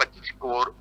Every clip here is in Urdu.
25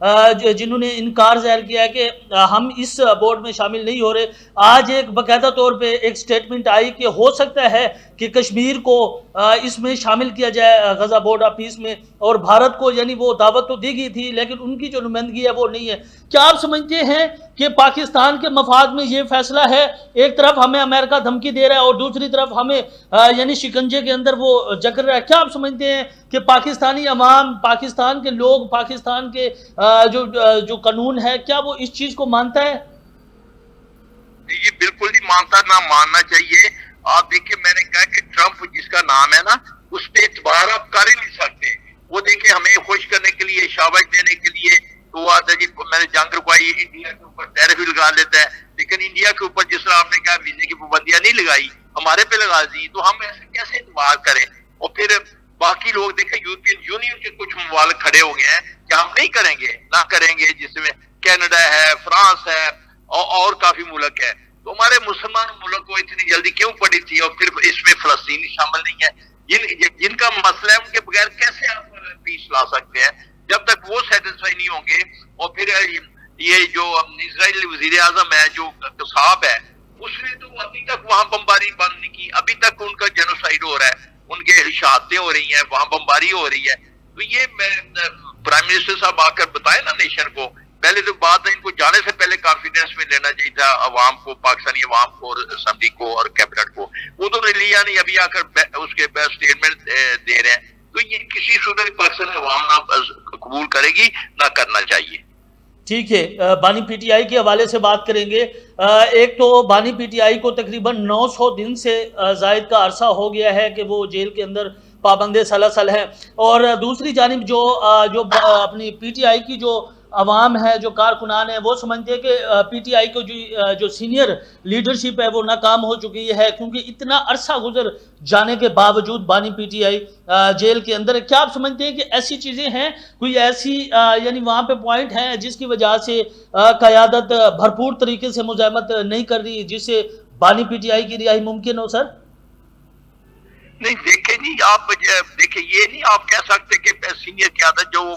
جنہوں نے انکار ظاہر کیا ہے کہ ہم اس بورڈ میں شامل نہیں ہو رہے. آج ایک باقاعدہ طور پہ ایک سٹیٹمنٹ آئی کہ ہو سکتا ہے کہ کشمیر کو اس میں شامل کیا جائے غزہ بورڈ آف پیس میں, اور بھارت کو یعنی وہ دعوت تو دی گئی تھی لیکن ان کی جو نمائندگی ہے وہ نہیں ہے. کیا آپ سمجھتے ہیں کہ پاکستان کے مفاد میں یہ فیصلہ ہے؟ ایک طرف ہمیں امریکہ دھمکی دے رہا ہے اور دوسری طرف ہمیں یعنی شکنجے کے اندر وہ جکڑ رہا ہے. کیا آپ سمجھتے ہیں کہ پاکستانی عوام, پاکستان کے لوگ, پاکستان کے جو قانون ہے, کیا وہ اس چیز کو مانتا ہے؟ یہ بالکل نہیں مانتا, نہ ماننا چاہیے. آپ دیکھیں, میں نے کہا کہ ٹرمپ جس کا نام ہے نا, اس پہ اعتبار آپ کر ہی نہیں سکتے. وہ دیکھیں ہمیں خوش کرنے کے لیے, شاباش دینے کے لیے تو وہ آتا ہے جی میں نے جنگ رکوائی, انڈیا کے اوپر ٹیرف بھی لگا لیتا ہے. لیکن انڈیا کے اوپر جس طرح آپ نے کہا ویزے کی پابندیاں نہیں لگائی, ہمارے پہ لگا دی, تو ہم ایسے کیسے اعتبار کریں؟ اور پھر باقی لوگ دیکھیں یورپین یونین کے کچھ ممالک کھڑے ہو گئے ہیں کہ ہم نہیں کریں گے, نہ کریں گے, جس میں کینیڈا ہے, فرانس ہے اور کافی ملک ہے. تو ہمارے مسلمان ملک کو اتنی جلدی کیوں پڑی تھی؟ اور پھر اس میں فلسطین شامل نہیں ہے. جن کا مسئلہ ہے ان کے بغیر کیسے آپ پیس لا سکتے ہیں؟ جب تک وہ سیٹسفائی نہیں ہوں گے. اور پھر یہ جو اسرائیلی وزیر اعظم ہے جو قصاب ہے, اس نے تو ابھی تک وہاں بمباری بند نہیں کی. ابھی تک ان کا جینوسائیڈ ہو رہا ہے, ان کے شہادتیں ہو رہی ہیں, وہاں بمباری ہو رہی ہے. تو یہ پرائم منسٹر صاحب آ کر بتائے نا نیشن کو. پہلے تو بات ہے ان کو جانے سے پہلے کانفیڈنس میں لینا چاہیے تھا عوام کو, پاکستانی عوام کو, اور اسمبلی کو اور کیبنٹ کو. وہ تو نے لیا نہیں, ابھی آ کر اس کے اسٹیٹمنٹ دے رہے ہیں. تو یہ کسی صورت پاکستانی عوام نہ قبول کرے گی, نہ کرنا چاہیے. ٹھیک ہے, بانی پی ٹی آئی کے حوالے سے بات کریں گے. ایک تو بانی پی ٹی آئی کو تقریباً 900 دن سے زائد کا عرصہ ہو گیا ہے کہ وہ جیل کے اندر پابند سلاسل ہے, اور دوسری جانب جو اپنی پی ٹی آئی کی جو عوام ہے, جو کارکنان ہیں, وہ سمجھتے ہیں کہ پی ٹی آئی کو جو سینئر لیڈرشپ ہے وہ ناکام ہو چکی ہے, کیونکہ اتنا عرصہ گزر جانے کے باوجود بانی پی ٹی آئی جیل کے اندر ہے. کیا آپ سمجھتے ہیں کہ ایسی چیزیں ہیں, کوئی ایسی یعنی وہاں پہ پوائنٹ ہیں جس کی وجہ سے قیادت بھرپور طریقے سے مزاحمت نہیں کر رہی, جس سے بانی پی ٹی آئی کی رہائی ممکن ہو؟ سر نہیں دیکھیں جی, آپ دیکھیں یہ نہیں آپ کہہ سکتے کہ سینئر قیادت جو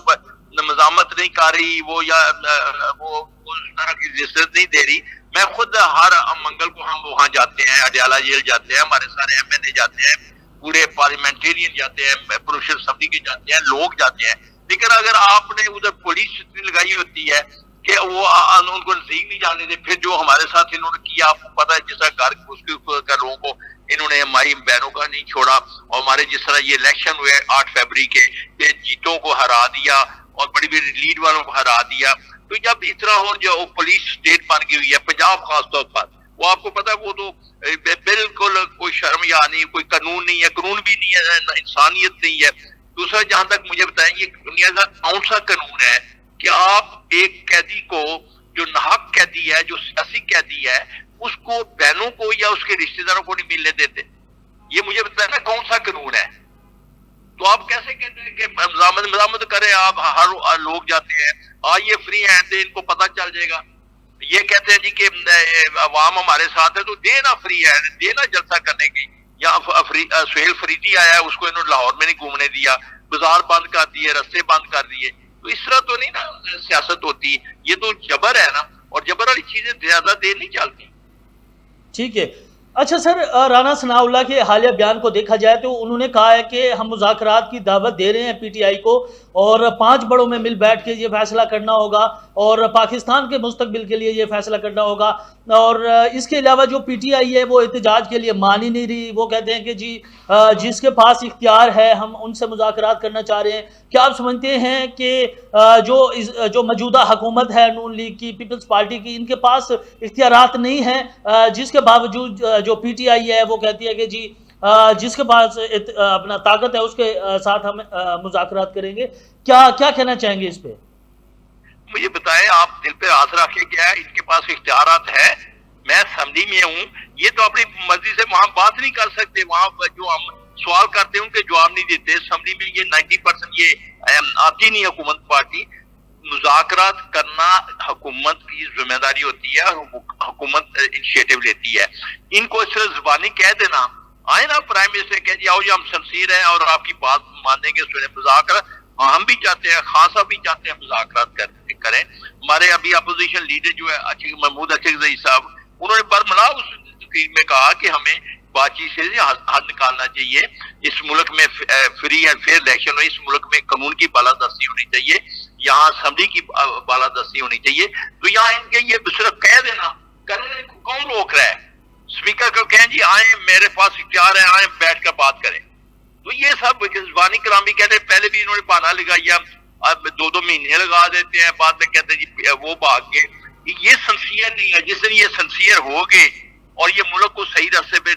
مزاحمت نہیں کر رہی, وہ یا وہ اس طرح کی رجسٹر نہیں دے رہی. میں خود ہر منگل کو ہم وہاں جاتے ہیں, اڈیالہ جیل جاتے ہیں, ہمارے سارے ایم این اے جاتے ہیں, پورے پارلیمنٹرین جاتے ہیں, پروفیسر اسمبلی کے جاتے ہیں, لوگ جاتے ہیں. لیکن اگر آپ نے ادھر پولیس اتنی لگائی ہوتی ہے کہ وہ ان کو نزدیک نہیں جانے دے, پھر جو ہمارے ساتھ انہوں نے کیا, آپ کو پتا ہے, جس طرح گھر اس کے لوگوں کو انہوں نے ہماری بہنوں کا نہیں چھوڑا, اور ہمارے جس طرح یہ الیکشن ہوئے 8 فروری کے, جیتوں کو ہرا دیا اور بڑی بڑی لیڈ والوں کو ہرا دیا. تو جب اس طرح ہو, جو پولیس اسٹیٹ بن گئی ہوئی ہے پنجاب خاص طور پر, وہ آپ کو پتا ہے وہ تو بالکل کوئی شرم یا نہیں, کوئی قانون نہیں ہے, قانون بھی نہیں ہے, انسانیت نہیں ہے. دوسرا, جہاں تک مجھے بتائیں, یہ دنیا کا کون سا قانون ہے کہ آپ ایک قیدی کو جو ناحق قیدی ہے, جو سیاسی قیدی ہے, اس کو بہنوں کو یا اس کے رشتہ داروں کو نہیں ملنے دیتے؟ یہ مجھے بتائیں نا کون سا قانون ہے؟ تو آپ کیسے کہتے ہیں کہ مزاحمت کریں؟ آپ ہر لوگ جاتے ہیں, یہ فری ہیں, ان کو پتہ چل جائے گا. یہ کہتے ہیں جی کہ عوام ہمارے ساتھ ہے, تو دینا فری ہے, دینا جلسہ کرنے کی. یہاں سہیل فریدی آیا ہے, اس کو انہوں نے لاہور میں نہیں گھومنے دیا, بازار بند کر دیے, رستے بند کر دیے. تو اس طرح تو نہیں نا سیاست ہوتی, یہ تو جبر ہے نا, اور جبر والی چیزیں زیادہ دیر نہیں چلتی. ٹھیک ہے. اچھا سر, رانا ثناء اللہ کے حالیہ بیان کو دیکھا جائے تو انہوں نے کہا ہے کہ ہم مذاکرات کی دعوت دے رہے ہیں پی ٹی آئی کو, اور 5 بڑوں میں مل بیٹھ کے یہ فیصلہ کرنا ہوگا, اور پاکستان کے مستقبل کے لیے یہ فیصلہ کرنا ہوگا. اور اس کے علاوہ جو پی ٹی آئی ہے وہ احتجاج کے لیے مان ہی نہیں رہی. وہ کہتے ہیں کہ جی جس کے پاس اختیار ہے ہم ان سے مذاکرات کرنا چاہ رہے ہیں. کیا آپ سمجھتے ہیں کہ جو موجودہ حکومت ہے نون لیگ کی, پیپلز پارٹی کی, ان کے پاس اختیارات نہیں ہیں, جس کے باوجود جو پی ٹی آئی ہے وہ کہتی ہے کہ جی جس کے پاس اپنا طاقت ہے اس کے ساتھ ہم مذاکرات کریں گے؟ کیا کہنا چاہیں گے اس پہ؟ مجھے بتائیں, آپ دل پہ ہاتھ رکھ کے, کیا ان کے پاس اختیارات ہے؟ میں اسمبلی میں ہوں, یہ تو اپنی مرضی سے وہاں بات نہیں کر سکتے. وہاں جو ہم سوال کرتے ہیں ان کے جواب نہیں دیتے. اسمبلی میں یہ 90% یہ آتی نہیں حکومت پارٹی. مذاکرات کرنا حکومت کی ذمہ داری ہوتی ہے, حکومت انیشیٹو لیتی ہے. ان کو صرف زبانی کہہ دینا, آئے نا پرائم منسٹر کہہ جی آؤ جی ہم شمشیر ہیں اور آپ کی بات مانیں گے, سنیں. مذاکرات ہم بھی چاہتے ہیں، خان صاحب بھی چاہتے ہیں مذاکرات کریں. ہمارے ابھی اپوزیشن لیڈر جو ہے محمود اچکزئی صاحب، انہوں نے برملا اس تقریر میں کہا کہ ہمیں بات چیت سے حل نکالنا چاہیے. اس ملک میں فری اینڈ فیئر الیکشن ہو، اس ملک میں قانون کی بالادستی ہونی چاہیے، یہاں اسمبلی کی بالادستی ہونی چاہیے. تو یہاں ان کے یہ صرف کہہ دینا، کرنے کو کون روک رہا ہے؟ اسپیکر کو کہیں جی آئیں، میرے پاس اختیار ہے، آئیں بیٹھ کر بات کریں. تو یہ سب زبانی کلام بھی کہتے ہیں. پہلے بھی انہوں نے بہانہ لگایا، اب 2 مہینے لگا دیتے ہیں، بعد میں کہتے ہیں جی وہ بھاگ گئے. یہ سنسیئر نہیں ہے. جس دن یہ سنسیئر ہو گئے اور یہ ملک کو صحیح راستے پہ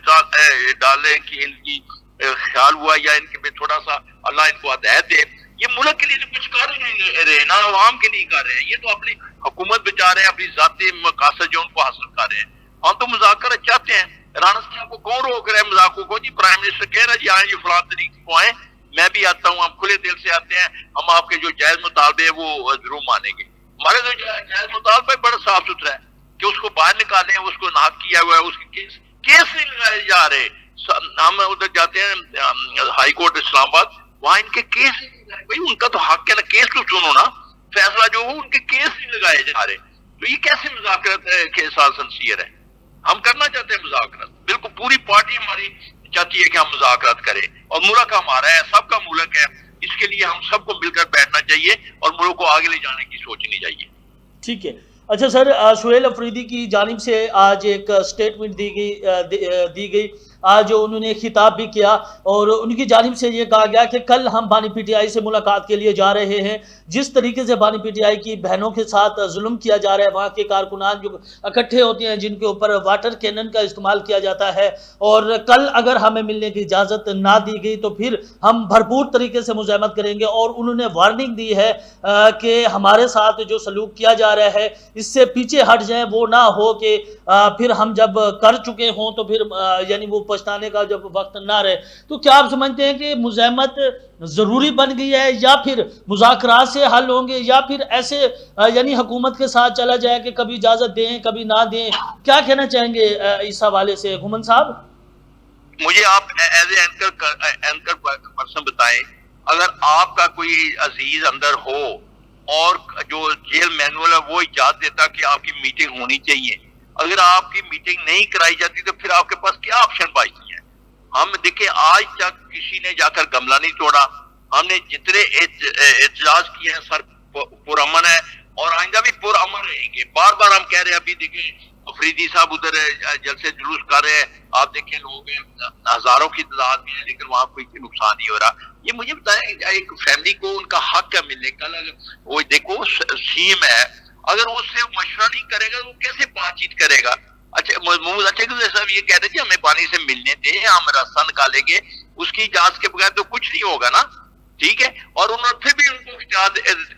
ڈالے کہ ان کی خیال ہوا یا ان کے تھوڑا سا اللہ ان کو ہدایت دے، یہ ملک کے لیے تو کچھ کر نہیں رہے، نہ عوام کے لیے کر رہے ہیں. یہ تو اپنی حکومت بچا رہے ہیں، اپنی ذاتی مقاصد جو ان کو حاصل کر رہے ہیں. ہم تو مذاکرات چاہتے ہیں. رانا صاحب کو کون روک رہا ہے مذاکروں کو؟ جی پرائم منسٹر کہہ رہا ہے جی آئیں جی فلاں تاریخ کو آئیں، میں بھی آتا ہوں، ہم کھلے دل سے آتے ہیں، ہم آپ کے جو جائز مطالبے ہیں وہ ضرور مانیں گے. ہمارے جو جائز مطالبہ بڑا صاف ستھرا ہے کہ اس کو باہر نکالیں، اس کو ناک کیا ہوا ہے، اس کے کیس نہیں لگائے جا رہے. ہم ادھر جاتے ہیں ہائی کورٹ اسلام آباد، وہاں ان کے کیس نہیں لگائے. بھائی ان کا تو حق ہے نا، کیس تو سنو نا، فیصلہ جو ہو ان کے کیس نہیں لگائے جا رہے. تو یہ کیسے مذاکرات کے ساتھ سنسیئر ہے؟ ہم کرنا چاہتے ہیں مذاکرات، بالکل پوری پارٹی ہماری چاہتی ہے کہ ہم مذاکرات کریں، اور ملک ہمارا ہے، سب کا ملک ہے. اس کے لیے ہم سب کو مل کر بیٹھنا چاہیے اور ملک کو آگے لے جانے کی سوچنی چاہیے. ٹھیک ہے. اچھا سر، سہیل افریدی کی جانب سے آج ایک سٹیٹمنٹ دی گئی. آج انہوں نے خطاب بھی کیا اور ان کی جانب سے یہ کہا گیا کہ کل ہم بانی پی ٹی آئی سے ملاقات کے لیے جا رہے ہیں. جس طریقے سے بانی پی ٹی آئی کی بہنوں کے ساتھ ظلم کیا جا رہا ہے، وہاں کے کارکنان جو اکٹھے ہوتے ہیں جن کے اوپر واٹر کینن کا استعمال کیا جاتا ہے، اور کل اگر ہمیں ملنے کی اجازت نہ دی گئی تو پھر ہم بھرپور طریقے سے مزاحمت کریں گے. اور انہوں نے وارننگ دی ہے کہ ہمارے ساتھ جو سلوک کیا جا رہا ہے اس سے پیچھے ہٹ جائیں، وہ نہ ہو کہ پھر ہم جب کر چکے ہوں تو پھر یعنی وہ پچھتانے کا جب وقت نہ رہے. تو کیا آپ سمجھتے ہیں کہ مزاحمت ضروری بن گئی ہے، یا پھر مذاکرات سے حل ہوں گے، یا پھر ایسے یعنی حکومت کے ساتھ چلا جائے کہ کبھی اجازت دیں کبھی نہ دیں؟ کیا کہنا چاہیں گے اس حوالے سے گھومن صاحب؟ مجھے آپ ایز اے اینکر پرسن بتائیں، اگر آپ کا کوئی عزیز اندر ہو اور جو جیل مینول ہے وہ اجازت دیتا کہ آپ کی میٹنگ ہونی چاہیے، اگر آپ کی میٹنگ نہیں کرائی جاتی تو پھر آپ کے پاس کیا آپشن باقی ہے؟ ہم دیکھیں آج تک کسی نے جا کر گملہ نہیں توڑا. ہم نے جتنے احتجاج کیے ہیں سر پرامن ہے، اور آئندہ بھی پرامن رہیں گے. بار بار ہم کہہ رہے ہیں، ابھی دیکھیں افریدی صاحب ادھر جلسے جلوس کر رہے ہیں، آپ دیکھیں لوگ ہزاروں کی تعداد میں ہیں لیکن وہاں کوئی نقصان نہیں ہو رہا. یہ مجھے بتائیں ایک فیملی کو ان کا حق ہے ملنے کا. وہ دیکھو سیم ہے، اگر اس سے مشورہ نہیں کرے گا وہ کیسے بات چیت کرے گا؟ اچھا محمود اچکزئی صاحب یہ کہہ رہے تھے ہمیں پانی سے ملنے دیں، ہم راستہ نکالیں گے. اس کی اجازت کے بغیر تو کچھ نہیں ہوگا نا. ٹھیک ہے، اور انہوں نے پھر بھی ان کو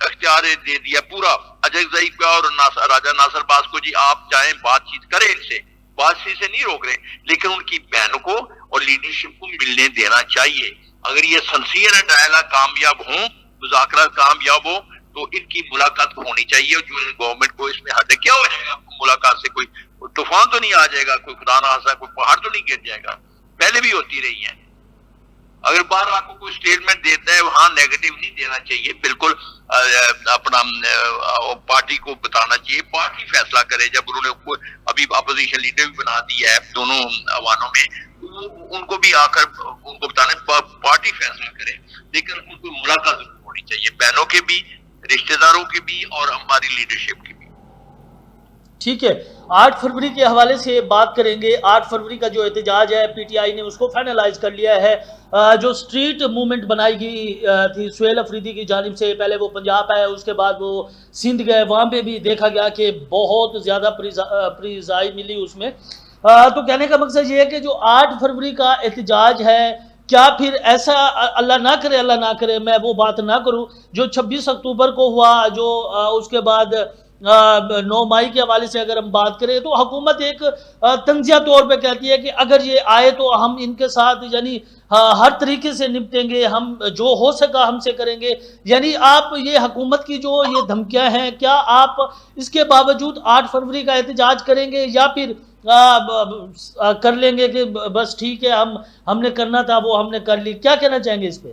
اختیار دے دیا پورا اچکزئی کو اور راجہ ناصر باز کو، جی آپ چاہیں بات چیت کریں، ان سے بات چیت سے نہیں روک رہے، لیکن ان کی بہنوں کو اور لیڈرشپ کو ملنے دینا چاہیے. اگر یہ سنسیئر ڈائلاگ کامیاب ہوں، مذاکرات کامیاب ہو، تو ان کی ملاقات ہونی چاہیے. جو گورنمنٹ کو اس میں ہٹ کیا ہو جائے گا ملاقات سے؟ کوئی طوفان تو نہیں آ جائے گا، کوئی خدا نہ خاصا کوئی پہاڑ تو نہیں گر جائے گا؟ پہلے بھی ہوتی رہی ہیں. اگر باہر آپ کو کوئی اسٹیٹمنٹ دیتا ہے وہاں نیگیٹو نہیں دینا چاہیے، بالکل اپنا پارٹی کو بتانا چاہیے، پارٹی فیصلہ کرے. جب انہوں نے ابھی اپوزیشن لیڈر بھی بنا دیا ہے دونوں ایوانوں میں، ان کو بھی آ کر ان کو بتانا پارٹی فیصلہ کرے، لیکن ان کو ملاقات ضرور ہونی چاہیے، بہنوں کے بھی، رشتہ داروں کی بھی، اور ہماری لیڈرشپ کی بھی. ٹھیک ہے. 8 فروری کے حوالے سے بات کریں گے. 8 فروری کا جو احتجاج ہے پی ٹی آئی نے اس کو فائنلائز کر لیا ہے. جو سٹریٹ موومنٹ بنائی گئی تھی سہیل افریدی کی جانب سے، پہلے وہ پنجاب آئے، اس کے بعد وہ سندھ گئے، وہاں پہ بھی دیکھا گیا کہ بہت زیادہ پریزائی ملی اس میں. تو کہنے کا مقصد یہ ہے کہ جو 8 فروری کا احتجاج ہے، کیا پھر ایسا اللہ نہ کرے میں وہ بات نہ کروں جو 26 اکتوبر کو ہوا، جو اس کے بعد 9 مئی کے حوالے سے اگر ہم بات کریں تو حکومت ایک تنزیہ طور پہ کہتی ہے کہ اگر یہ آئے تو ہم ان کے ساتھ یعنی ہر طریقے سے نپٹیں گے، ہم جو ہو سکا ہم سے کریں گے. یعنی آپ یہ حکومت کی جو یہ دھمکیاں ہیں، کیا آپ اس کے باوجود 8 فروری کا احتجاج کریں گے، یا پھر کر لیں گے کہ بس ٹھیک ہے ہم نے کرنا تھا وہ ہم نے کر لی؟ کیا کہنا چاہیں گے اس پہ؟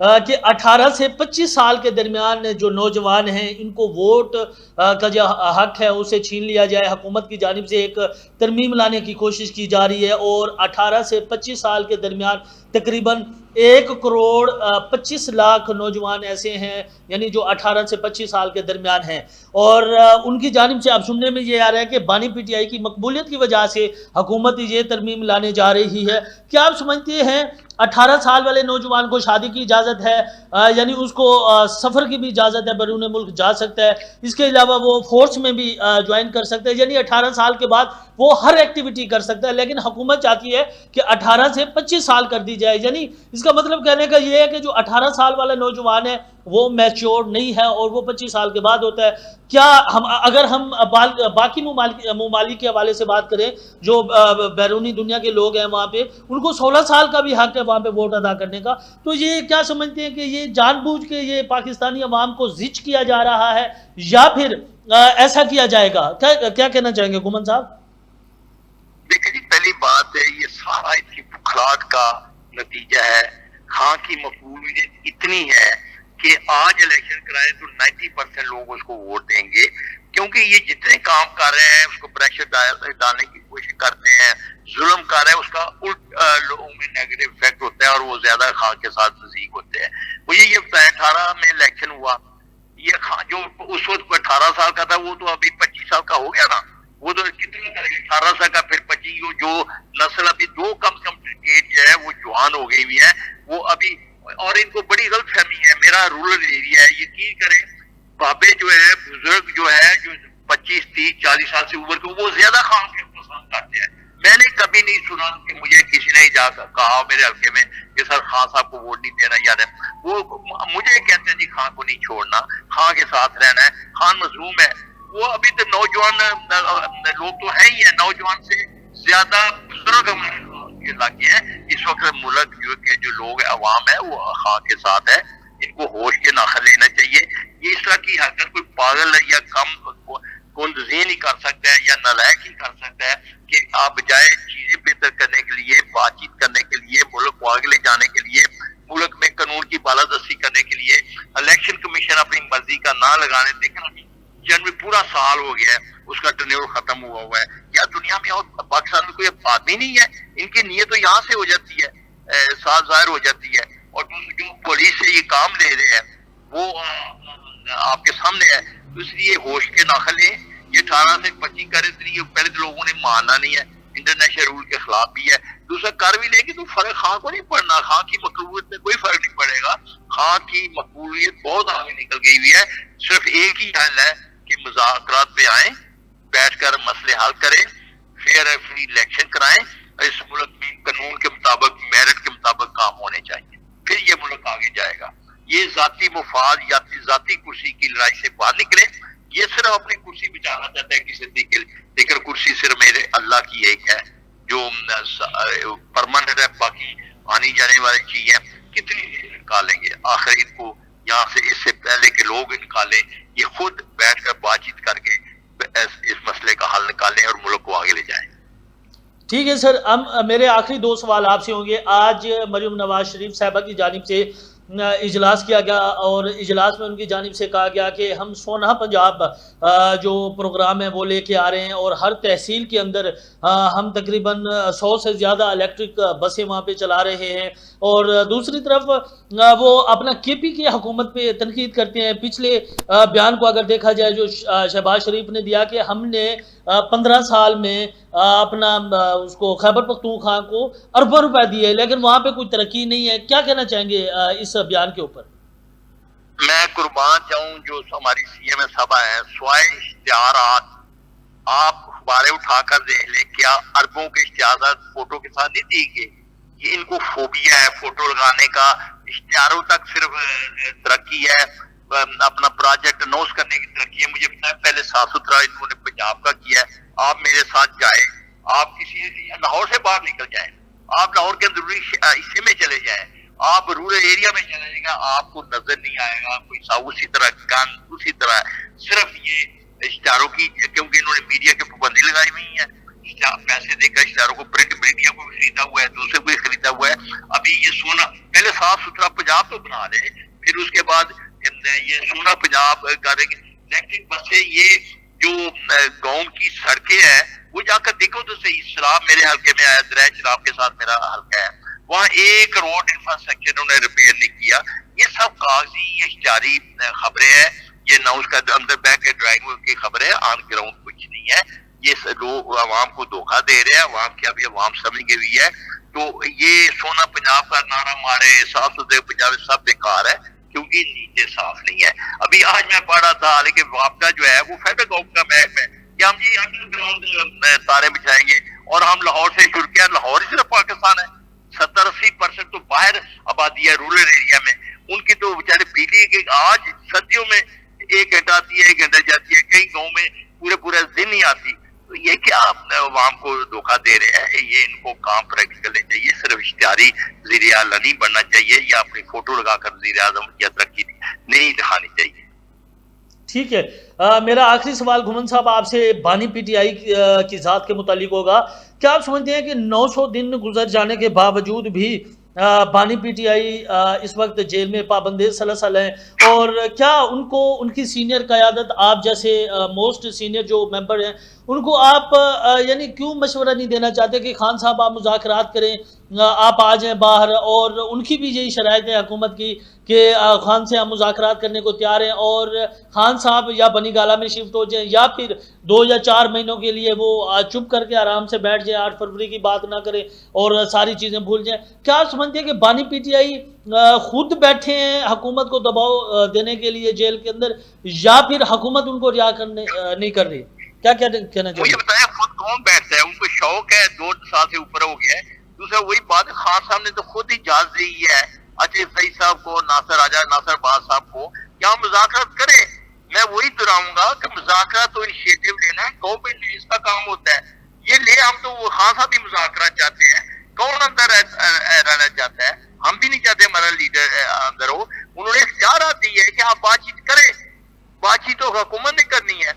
کہ 18 سے 25 سال کے درمیان جو نوجوان ہیں ان کو ووٹ کا جو حق ہے اسے چھین لیا جائے. حکومت کی جانب سے ایک ترمیم لانے کی کوشش کی جا رہی ہے اور 18 سے 25 سال کے درمیان تقریباً 1,25,00,000 نوجوان ایسے ہیں یعنی جو 18 سے 25 سال کے درمیان ہیں, اور ان کی جانب سے اب سننے میں یہ آ رہا ہے کہ بانی پی ٹی آئی کی مقبولیت کی وجہ سے حکومت یہ ترمیم لانے جا رہی ہے. کیا آپ سمجھتے ہیں 18 سال والے نوجوان کو شادی کی اجازت ہے, یعنی اس کو سفر کی بھی اجازت ہے, بیرون ملک جا سکتا ہے, اس کے علاوہ وہ فورس میں بھی جوائن کر سکتا ہے, یعنی 18 سال کے بعد وہ ہر ایکٹیویٹی کر سکتا ہے, لیکن حکومت چاہتی ہے کہ 18 سے 25 سال کر دی جائے. یعنی اس کا مطلب کہنے کا یہ ہے کہ جو 18 سال والا نوجوان ہے وہ میچور نہیں ہے اور وہ 25 سال کے بعد ہوتا ہے. کیا اگر ہم باقی ممالک کے حوالے سے بات کریں جو بیرونی دنیا کے لوگ ہیں وہاں پہ ان کو 16 سال کا بھی حق ہے وہاں پہ ووٹ ادا کرنے کا, تو یہ کیا سمجھتے ہیں کہ یہ جان بوجھ کے یہ پاکستانی عوام کو زچ کیا جا رہا ہے یا پھر ایسا کیا جائے گا؟ کیا کہنا چاہیں گے گومن صاحب؟ دیکھیں جی, پہلی بات ہے یہ سارا اس کی بخلاہٹ کا نتیجہ ہے. خان کی مقبولیت اتنی ہے کہ آج الیکشن کرائے تو 90% لوگ اس کو ووٹ دیں گے, کیونکہ یہ جتنے کام کر رہے ہیں اس کو پریشر ڈالنے کی کوشش کرتے ہیں, ظلم کر رہے ہیں, اس کا الٹ لوگوں میں نیگیٹو افیکٹ ہوتا ہے اور وہ زیادہ خان کے ساتھ نزدیک ہوتے ہیں. مجھے یہ بتایا 18 میں الیکشن ہوا, یہ خان جو اس وقت 18 سال کا تھا وہ تو ابھی 25 سال کا ہو گیا نا, وہ تو کتنا کرے گا 18 سال کا پھر 25, جو نسل ابھی دو کم سے کم ایج جو ہے وہ جوان ہو گئی ہوئی ہے وہ ابھی, اور ان کو بڑی غلط فہمی ہے. میرا رورل ایریا ہے, یقین کریں بابے جو ہے بزرگ جو ہے جو 25 30 40 سال سے اوپر کے وہ زیادہ خان کے پسند کرتے ہیں. میں نے کبھی نہیں سنا کہ مجھے کسی نے جا کر کہا میرے حلقے میں کہ سر خان صاحب کو ووٹ نہیں دینا, یاد ہے وہ مجھے کہتے ہیں جی خان کو نہیں چھوڑنا, خان کے ساتھ رہنا ہے, خان مظلوم ہے. وہ ابھی تو نوجوان لوگ تو ہیں ہی ہیں, نوجوان سے زیادہ بزرگ لگے ہیں اس وقت. ملک جو لوگ عوام ہے وہ خان کے ساتھ ہے, ان کو ہوش کے ناخن لینا چاہیے. یہ اس طرح کی حرکت کوئی پاگل یا کم کندذین ہی کر سکتا ہے یا نالائق ہی کر سکتا ہے کہ آپ بجائے چیزیں بہتر کرنے کے لیے, بات چیت کرنے کے لیے, ملک کو آگے لے جانے کے لیے, ملک میں قانون کی بالادستی کرنے کے لیے الیکشن کمیشن اپنی مرضی کا نہ لگانے. دیکھیں جنوری پورا سال ہو گیا ہے, اس کا ٹرنیور ختم ہوا ہوا ہے. کیا دنیا میں اور پاکستان میں کوئی آدمی نہیں ہے؟ ان کی نیت تو یہاں سے ہو جاتی ہے, صاف ظاہر ہو جاتی ہے, اور جو پولیس سے یہ کام لے رہے ہیں وہ آپ کے سامنے ہے. تو اس لیے ہوش کے ناخن لیں. یہ 18 سے 25 کرے تو یہ پہلے تو لوگوں نے ماننا نہیں ہے, انٹرنیشنل رول کے خلاف بھی ہے. دوسرا کر بھی لیں گے تو فرق خان کو نہیں پڑنا, خان کی مقبولیت میں کوئی فرق نہیں پڑے گا. خان کی مقبولیت بہت آگے نکل گئی ہوئی ہے. صرف ایک ہی حل ہے کہ مذاکرات پہ آئیں, بیٹھ کر مسئلے حل کریں, فیئر فری الیکشن کرائیں, اس ملک میں قانون کے مطابق میرٹ کے مطابق کام ہونے چاہیے, پھر یہ ملک آگے جائے گا. یہ ذاتی مفاد یا ذاتی کرسی کی لڑائی سے باہر نکلے. یہ صرف اپنی کرسی بچانا چاہتا ہے کسی طریقے, لیکن کرسی صرف میرے اللہ کی ایک ہے جو پرماننٹ ہے, باقی آنی جانے والی چیزیں کتنی دیر نکالیں گے. آخر کو یہاں سے اس سے پہلے کہ لوگ نکالیں, یہ خود بیٹھ کر بات چیت کر کے اس مسئلے کا حل نکالیں اور ملک کو آگے لے جائیں. ٹھیک ہے سر, میرے آخری 2 سوال آپ سے ہوں گے. آج مریم نواز شریف صاحبہ کی جانب سے اجلاس کیا گیا اور اجلاس میں ان کی جانب سے کہا گیا کہ ہم سونا پنجاب جو پروگرام ہے وہ لے کے آ رہے ہیں اور ہر تحصیل کے اندر ہم تقریباً 100 سے زیادہ الیکٹرک بسیں وہاں پہ چلا رہے ہیں. اور دوسری طرف وہ اپنا کے پی کی حکومت پہ تنقید کرتے ہیں. پچھلے بیان کو اگر دیکھا جائے جو شہباز شریف نے دیا کہ ہم نے 15 سال میں اپنا اس کو خیبر پختونخوا کو اربوں روپے دیے لیکن وہاں پہ کوئی ترقی نہیں ہے. کیا کہنا چاہیں گے اس بیان کے اوپر؟ میں قربان جاؤں جو ہماری سی ایم سبھا ہے, سوائے اشتہارات آپ اخباریں اٹھا کر دیکھ لیں, کیا اربوں کے اشتہارات فوٹو کے ساتھ نہیں دی گئے؟ یہ ان کو فوبیا ہے فوٹو لگانے کا. اشتہاروں تک صرف ترقی ہے, اپنا پروجیکٹ اناؤنس کرنے کی ترقی ہے. مجھے پتا ہے پہلے 7 ستھرا انہوں نے پنجاب کا کیا ہے. آپ میرے ساتھ جائیں, آپ کسی لاہور سے باہر نکل جائیں, آپ لاہور کے اندرونی حصے میں چلے جائیں, آپ رورل ایریا میں چلے جائیں گا, آپ کو نظر نہیں آئے گا کوئی اسی طرح گن اسی طرح. صرف یہ اشتہاروں کی, کیونکہ انہوں نے میڈیا کی پابندی لگائی ہوئی ہے, پیسے دے کر اشتہاروں کو پرنٹ میڈیا کو خریدا ہوا ہے, دوسرے کو خریدا ہوا ہے. ابھی یہ سونا پہلے صاف ستھرا پنجاب تو بنا لے, پھر اس کے بعد یہ سونا پنجاب کریں گے. الیکٹرک بسیں, یہ جو گاؤں کی سڑکیں ہیں وہ جا کر دیکھو تو صحیح. سراب میرے حلقے میں آیا, دریا چراب کے ساتھ میرا حلقہ ہے, وہاں ایک روڈ انفراسٹرکچر انہوں نے ریپیئر نہیں کیا. یہ سب کاغذی اشتہاری خبریں ہیں, یہ نہ اس کا اندر بیٹھ کے ڈرائنگ کی خبریں, آن گراؤنڈ کچھ نہیں ہے. یہ لوگ عوام کو دھوکہ دے رہے ہیں, عوام کی ابھی عوام سمجھ گئی ہوئی ہے. تو یہ سونا پنجاب کا نعرہ مارے, صاف ستھرے پنجاب, سب بیکار ہے کیونکہ نیچے صاف نہیں ہے. ابھی آج میں پڑھ رہا تھا لیکن وابدہ جو ہے وہ فیڈرل گورنمنٹ کا محکمہ ہے کہ ہم جی انڈر گراؤنڈ تارے بچھائیں گے, اور ہم لاہور سے شروع کیا. لاہور ہی صرف پاکستان ہے, 70-80% تو باہر آبادی ہے رورل ایریا میں. ان کی تو بیچارے بجلی کے آج سردیوں میں 1 گھنٹہ آتی ہے, 1 گھنٹہ جاتی ہے, کئی گاؤں میں پورے دن نہیں آتی. تو یہ کیا عوام کو دھوکہ دے رہے ہیں. یہ ان کو کام پریکٹیکل کرنے چاہیے, صرف اشتہاری وزیر اعلیٰ نہیں بننا چاہیے, یا اپنی فوٹو لگا کر وزیر اعظم یا ترقی نہیں دکھانی چاہیے. ٹھیک ہے, میرا آخری سوال گھمن صاحب آپ سے بانی پی ٹی آئی کی ذات کے متعلق ہوگا. کیا آپ سمجھتے ہیں کہ 900 دن گزر جانے کے باوجود بھی بانی پی ٹی آئی اس وقت جیل میں پابند سلسل ہیں, اور کیا ان کو ان کی سینئر قیادت, آپ جیسے موسٹ سینئر جو ممبر ہیں, ان کو آپ یعنی کیوں مشورہ نہیں دینا چاہتے کہ خان صاحب آپ مذاکرات کریں, آپ آ جائیں باہر؟ اور ان کی بھی یہی شرائط ہے حکومت کی کہ خان سے ہم مذاکرات کرنے کو تیار ہیں, اور خان صاحب یا بنی گالہ میں شفٹ ہو جائیں, یا پھر 2 یا 4 مہینوں کے لیے وہ چپ کر کے آرام سے بیٹھ جائیں, 8 فروری کی بات نہ کریں اور ساری چیزیں بھول جائیں. کیا آپ سمجھتے ہیں کہ بانی پی ٹی آئی خود بیٹھے ہیں حکومت کو دباؤ دینے کے لیے جیل کے اندر, یا پھر حکومت ان کو رہا کرنے نہیں کر رہی؟ کیا کہنا چاہیے؟ مجھے بتایا خود کون بیٹھتا ہے, ان کو شوق ہے, 2 سال سے اوپر ہو گیا ہے. دوسرا وہی بات, خان صاحب نے تو خود ہی اجازت دی ہے اجے سعید صاحب کو, ناصر راجہ, ناصر باز صاحب کو, کیا مذاکرات کریں. میں وہی دہراؤں گا کہ مذاکرات تو انیشیٹو لینا ہے, گورنمنٹ نے اس کا کام ہوتا ہے. یہ لے ہم تو وہ خان صاحب بھی مذاکرات چاہتے ہیں, کون اندر رہنا چاہتا ہے؟ ہم بھی نہیں چاہتے ہمارا لیڈر اندر ہو. انہوں نے اختیارات دی ہے کہ آپ بات چیت کریں, بات چیت تو حکومت نے کرنی ہے.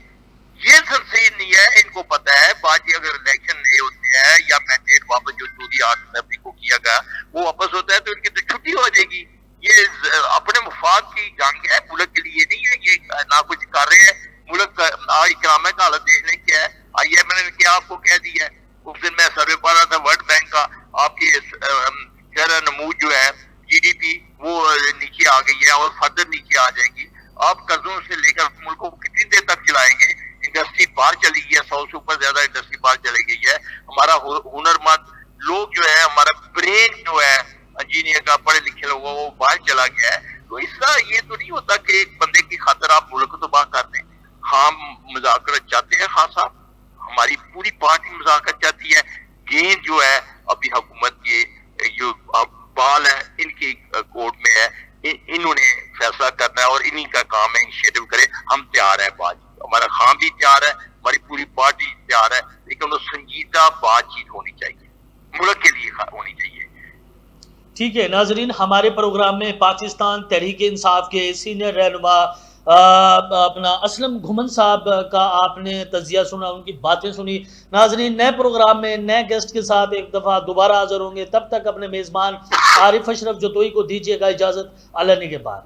یہ سب صحیح نہیں ہے, ان کو پتہ ہے بات چیت اگر الیکشن نہیں ہوتے ہیں یا مینڈیٹ واپس جو چوری 8 فروری کو کیا گیا وہ واپس ہوتا ہے تو ان کی تو چھٹی ہو جائے گی. یہ اپنے مفاد کی جنگ ہے, ملک کے لیے نہیں ہے. یہ نہ کچھ کر رہے ہیں ملک کا. آج اکنامک حالت دیکھنے کیا ہے, آئی ایم نے کیا آپ کو کہہ دیا ہے. اس دن میں سروے پڑھ رہا تھا ورلڈ بینک کا, آپ کی شرح نمود جو ہے جی ڈی پی وہ نیچے آ گئی ہے اور فردر نیچے آ جائے گی. آپ قرضوں سے لے کر ملک کو کتنی دیر تک چلائیں گے؟ انڈسٹری باہر چلی گئی ہے, 100 سے اوپر زیادہ انڈسٹری باہر چلی گئی ہے. ہمارا ہنرمند لوگ جو ہے, ہمارا برین جو ہے انجینئر کا, پڑھے لکھے لوگوں وہ باہر چلا گیا ہے. تو اس کا یہ تو نہیں ہوتا کہ ایک بندے کی خاطر آپ ملک کو تباہ کر دیں. ہم مذاکرات چاہتے ہیں, خان صاحب ہماری پوری پارٹی مذاکرات چاہتی ہے. گیند جو ہے ابھی حکومت کے جو بال ہے ان کی کورٹ میں ہے, انہوں نے فیصلہ کرنا ہے اور انہی کا کام ہے انیشیٹو کرے. ہم تیار ہیں بات, ہمارا خان بھی تیار ہے, ہماری پوری پارٹی تیار ہے, لیکن وہ سنجیدہ بات چیت ہونی چاہیے, ملک کے لیے ہونی چاہیے. ٹھیک ہے ناظرین, ہمارے پروگرام میں پاکستان تحریک انصاف کے سینئر رہنما اپنا اسلم گھمن صاحب کا آپ نے تجزیہ سنا, ان کی باتیں سنی. ناظرین, نئے پروگرام میں نئے گیسٹ کے ساتھ ایک دفعہ دوبارہ حاضر ہوں گے. تب تک اپنے میزبان عارف اشرف جتوئی کو دیجیے گا اجازت. اللہ نگہبان.